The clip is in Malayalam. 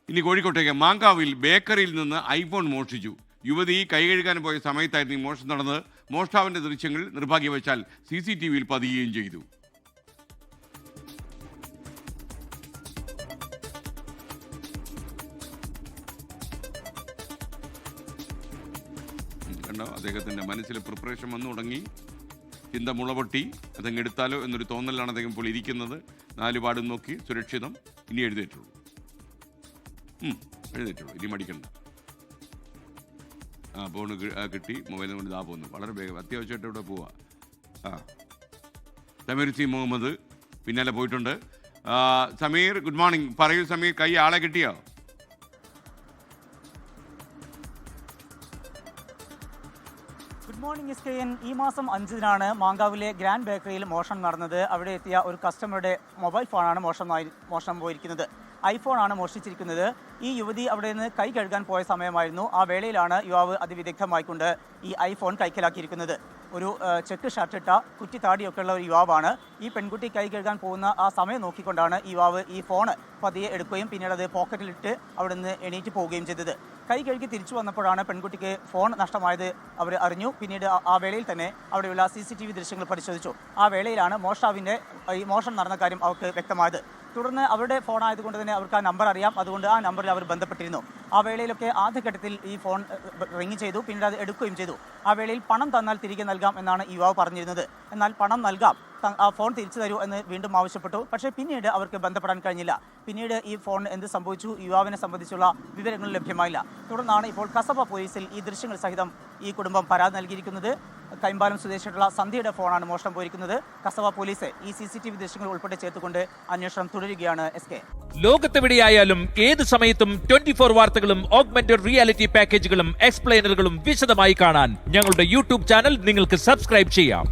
ഇനി കോഴിക്കോട്ടേക്ക് മാങ്കാവിൽ ബേക്കറിയിൽ നിന്ന് ഐഫോൺ മോഷ്ടിച്ചു. യുവതി കൈ കഴുകാൻ പോയ സമയത്തായിരുന്നു ഈ മോഷണം നടന്നത്. മോഷ്ടാവിന്റെ ദൃശ്യങ്ങൾ നിർഭാഗ്യവശാൽ CCTV-യിൽ പതിയുകയും ചെയ്തു. കണ്ടോ, അദ്ദേഹത്തിന്റെ മനസ്സിൽ പ്രിപ്പറേഷൻ വന്നു തുടങ്ങി. ചിന്ത മുളപൊട്ടി. അതങ്ങ് എടുത്താലോ എന്നൊരു തോന്നലാണ് അദ്ദേഹം ഇപ്പോൾ ഇരിക്കുന്നത്. 4 പാടും നോക്കി സുരക്ഷിതം. ഇനി എഴുന്നേറ്റുള്ളൂ, ഇനി മടിക്കണ്ട. ഫോണ് കിട്ടി, മൊബൈൽ കൊണ്ട് ഇതാ പോകുന്നു. വളരെ വേഗം, അത്യാവശ്യമായിട്ട് ഇവിടെ പോവാ. സമീർ സി മുഹമ്മദ് പിന്നാലെ പോയിട്ടുണ്ട്. Sameer, good morning. പറയൂ സമീർ, കൈ ആളെ കിട്ടിയോ? Good morning SKN. ഈ മാസം 5-നാണ് മാങ്കാവിലെ ഗ്രാൻഡ് ബേക്കറിയിൽ മോഷണം നടന്നത്. അവിടെ എത്തിയ ഒരു കസ്റ്റമറുടെ മൊബൈൽ ഫോണാണ് മോഷണം പോയിരിക്കുന്നത്. ഐഫോണാണ് മോഷ്ടിച്ചിരിക്കുന്നത്. ഈ യുവതി അവിടെ നിന്ന് കൈ കഴുകാൻ പോയ സമയമായിരുന്നു. ആ വേളയിലാണ് യുവാവ് അതിവിദഗ്ധമായിക്കൊണ്ട് ഈ ഐഫോൺ കൈക്കലാക്കിയിരിക്കുന്നത്. ഒരു ചെക്ക് ഷർട്ടിട്ട കുറ്റിത്താടിയൊക്കെ ഉള്ള ഒരു യുവാവാണ്. ഈ പെൺകുട്ടി കൈ കഴുകാൻ പോകുന്ന ആ സമയം നോക്കിക്കൊണ്ടാണ് യുവാവ് ഈ ഫോണ് പതിയെ എടുക്കുകയും പിന്നീട് അത് പോക്കറ്റിലിട്ട് അവിടെ നിന്ന് എണീറ്റ് പോവുകയും ചെയ്തത്. കൈ കഴുകി തിരിച്ചു വന്നപ്പോഴാണ് പെൺകുട്ടിക്ക് ഫോൺ നഷ്ടമായത് അവർ അറിഞ്ഞു. പിന്നീട് ആ വേളയിൽ തന്നെ അവിടെയുള്ള CCTV ദൃശ്യങ്ങൾ പരിശോധിച്ചു. ആ വേളയിലാണ് മോഷ്ടാവിൻ്റെ ഈ മോഷണം നടന്ന കാര്യം അവർക്ക് വ്യക്തമായത്. തുടർന്ന് അവരുടെ ഫോൺ ആയതുകൊണ്ട് തന്നെ അവർക്ക് ആ നമ്പർ അറിയാം. അതുകൊണ്ട് ആ നമ്പറിൽ അവർ ബന്ധപ്പെട്ടിരുന്നു. ആ വേളയിലൊക്കെ ആദ്യഘട്ടത്തിൽ ഈ ഫോൺ റിങ് ചെയ്തു, പിന്നീട് അത് എടുക്കുകയും ചെയ്തു. ആ വേളയിൽ പണം തന്നാൽ തിരികെ നൽകാം എന്നാണ് യുവാവ് പറഞ്ഞിരുന്നത്. എന്നാൽ പണം നൽകാം, ആ ഫോൺ തിരിച്ചു തരൂ എന്ന് വീണ്ടും ആവശ്യപ്പെട്ടു. പക്ഷേ പിന്നീട് അവർക്ക് ബന്ധപ്പെടാൻ കഴിഞ്ഞില്ല. പിന്നീട് ഈ ഫോൺ എന്ത് സംഭവിച്ചു, യുവാവിനെ സംബന്ധിച്ചുള്ള വിവരങ്ങൾ ലഭ്യമായില്ല. തുടർന്നാണ് ഇപ്പോൾ കസബ പോലീസിൽ ഈ ദൃശ്യങ്ങൾ സഹിതം ഈ കുടുംബം പരാതി നൽകിയിരിക്കുന്നത്. കൈമ്പാലം സ്വദേശിയായിട്ടുള്ള സന്ധ്യയുടെ ഫോണാണ് മോഷണം പോയിരിക്കുന്നത്. കസബ പോലീസ് ഈ CCTV ദൃശ്യങ്ങൾ ഉൾപ്പെടെ ചേർത്തുകൊണ്ട് അന്വേഷണം തുടരുകയാണ്. SK, ലോകത്തെവിടെയായാലും ഏത് സമയത്തും 24 വാർത്തകളും ഓഗ്മെന്റഡ് റിയാലിറ്റി പാക്കേജുകളും എക്സ്പ്ലെയിനറുകളും വിശദമായി കാണാൻ ഞങ്ങളുടെ YouTube ചാനൽ നിങ്ങൾക്ക് സബ്സ്ക്രൈബ് ചെയ്യാം.